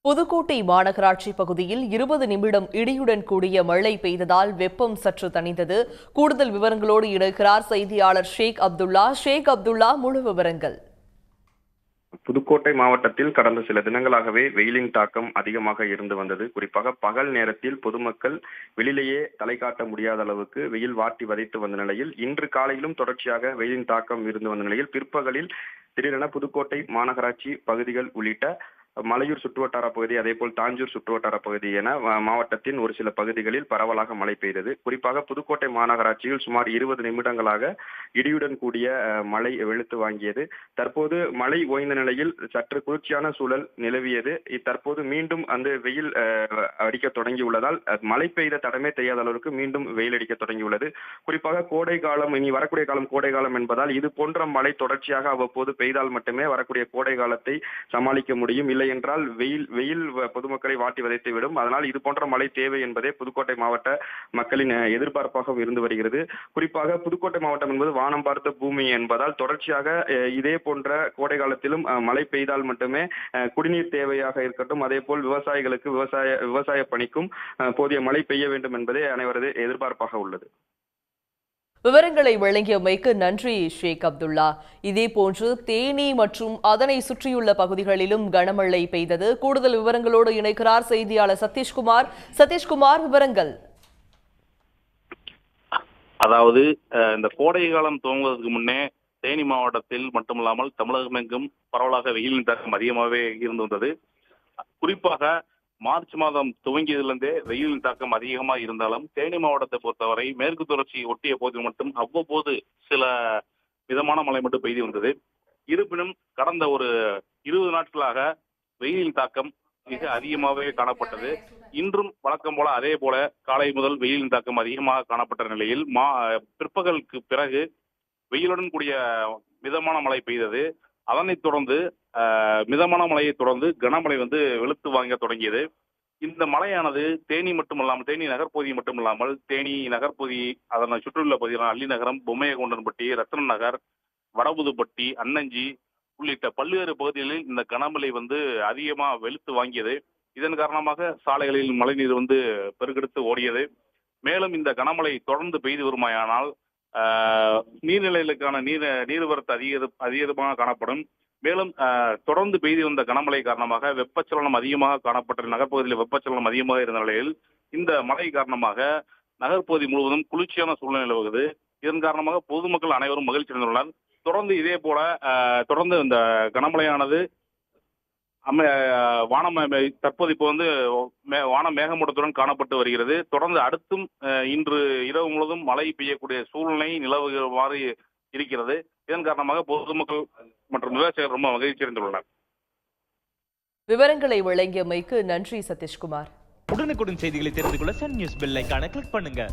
புதுக்கோட்டை மாநகராட்சி பகுதியில் 20 நிமிடம் இடியுடன் கூடிய மழை பெய்ததால் வெப்பம் சற்று தணிந்தது. கூடுதல் விவரங்களோடு இணைக்கிறார் செய்தியாளர் ஷேக் அப்துல்லா. முழு விவரங்கள். புதுக்கோட்டை மாவட்டத்தில் கடந்த சில தினங்களாகவே வெயிலின் தாக்கம் அதிகமாக இருந்து வந்தது. குறிப்பாக பகல் நேரத்தில் பொதுமக்கள் வெளியிலேயே தலை காட்ட முடியாத அளவுக்கு வெயில் வாட்டி வதைத்து வந்த நிலையில் இன்று காலையிலும் தொடர்ச்சியாக வெயிலின் தாக்கம் இருந்து வந்த நிலையில் பிற்பகலில் திடீரென புதுக்கோட்டை மாநகராட்சி பகுதிகள் உள்ளிட்ட மலையூர் சுற்றுவட்டார பகுதி, அதேபோல் தாஞ்சூர் சுற்றுவட்டார பகுதி என மாவட்டத்தின் ஒரு சில பகுதிகளில் பரவலாக மழை பெய்தது. குறிப்பாக புதுக்கோட்டை மாநகராட்சியில் சுமார் 20 நிமிடங்களாக இடியுடன் கூடிய மழை வெளுத்து வாங்கியது. தற்போது மழை ஓய்ந்த நிலையில் சற்று குளிர்ச்சியான சூழல் நிலவியது. தற்போது மீண்டும் அந்த வெயில் அடிக்க தொடங்கியுள்ளதால் மழை பெய்த தடமே தெரியாத அளவிற்கு மீண்டும் வெயில் அடிக்க தொடங்கியுள்ளது. குறிப்பாக கோடை காலம், இனி வரக்கூடிய காலம் கோடை காலம் என்பதால் இது போன்ற மழை தொடர்ச்சியாக அவ்வப்போது பெய்தால் மட்டுமே வரக்கூடிய கோடை காலத்தை சமாளிக்க முடியும். இல்லை என்றால் வெயில் பொதுமக்களை வாட்டி வதைத்து விடும். அதனால் இது போன்ற மழை தேவை என்பதே புதுக்கோட்டை மாவட்ட மக்களின் எதிர்பார்ப்பாக இருந்து வருகிறது. குறிப்பாக புதுக்கோட்டை மாவட்டம் என்பது வானம் பார்த்த பூமி என்பதால் தொடர்ச்சியாக இதே போன்ற கோடை காலத்திலும் மழை பெய்தால் மட்டுமே குடிநீர் தேவையாக இருக்கட்டும், அதே போல் விவசாயிகளுக்கு விவசாய பணிக்கும் போதிய மழை பெய்ய வேண்டும் என்பதே அனைவரது எதிர்பார்ப்பாக உள்ளது. விவரங்களை வழங்கியமைக்கு நன்றி ஷேக் அப்துல்லா. இதேபோன்று தேனி மற்றும் அதனை சுற்றியுள்ள பகுதிகளிலும் கனமழை பெய்தது. கூடுதல் விவரங்களோடு இணைக்கிறார் செய்தியாளர் சதீஷ்குமார். விவரங்கள். அதாவது இந்த கோடை காலம் துவங்குவதற்கு முன்னே தேனி மாவட்டத்தில் மட்டுமல்லாமல் தமிழகமெங்கும் பரவலாக வெயிலின் தாக்கம் அதிகமாகவே இருந்து வந்தது. குறிப்பாக மார்ச் மாதம் துவங்கியதிலிருந்தே வெயிலின் தாக்கம் அதிகமாக இருந்தாலும் தேனி மாவட்டத்தை பொறுத்தவரை மேற்கு தொடர்ச்சி ஒட்டிய பகுதியில் மட்டும் அவ்வப்போது சில மிதமான மழை மட்டும் பெய்து வந்தது. இருப்பினும் கடந்த ஒரு 20 நாட்களாக வெயிலின் தாக்கம் மிக அதிகமாகவே காணப்பட்டது. இன்றும் வழக்கம் போல அதே போல காலை முதல் வெயிலின் தாக்கம் அதிகமாக காணப்பட்ட நிலையில் பிற்பகலுக்கு பிறகு வெயிலுடன் கூடிய மிதமான மழை பெய்தது. அதனைத் தொடர்ந்து மிதமான மழையை தொடர்ந்து கனமழை வெளுத்து வாங்க தொடங்கியது. இந்த மழையானது தேனி மட்டுமல்லாமல், தேனி நகர்பகுதி மட்டுமில்லாமல், தேனி நகர்பகுதி அதனை சுற்றியுள்ள பகுதிகளான அள்ளிநகரம், பொம்மையகவுண்டன்பட்டி, ரத்ன நகர், வடபுதுப்பட்டி, அன்னஞ்சி உள்ளிட்ட பல்வேறு பகுதிகளில் இந்த கனமழை அதிகமாக வெளுத்து வாங்கியது. இதன் காரணமாக சாலைகளில் மழைநீர் பெருக்கெடுத்து ஓடியது. மேலும் இந்த கனமழை தொடர்ந்து பெய்து வருமாயானால் நீர்நிலைகளுக்கான நீர்வரத்து அதிகமாக காணப்படும். மேலும் தொடர்ந்து பெய்து வந்த கனமழை காரணமாக வெப்பச்சலனம் அதிகமாக காணப்பட்ட நகர்ப்பகுதியில் வெப்பச்சலனம் அதிகமாக இருந்த நிலையில் இந்த மழை காரணமாக நகர்ப்பகுதி முழுவதும் குளிர்ச்சியான சூழ்நிலை நிலவுகிறது. இதன் காரணமாக பொதுமக்கள் அனைவரும் மகிழ்ச்சி அடைந்துள்ளனர். தொடர்ந்து இதே போல தொடர்ந்து இந்த கனமழையானது வானம் தற்போது இப்போ வானம் மேகமூட்டத்துடன் காணப்பட்டு வருகிறது. தொடர்ந்து அடுத்தும் இன்று இரவு முழுவதும் மழை பெய்யக்கூடிய சூழ்நிலை நிலவுமாறு இருக்கிறது. இதன் காரணமாக பொதுமக்கள் மற்றும் விவசாயிகள் ரொம்ப மகிழ்ச்சி அடைந்துள்ளனர். விவரங்களை வழங்கியமைக்கு நன்றி சதீஷ்குமார். உடனுக்குடன் செய்திகளை தெரிந்து கொள்ள சன் நியூஸ் பெல் ஐகானை கிளிக் பண்ணுங்க.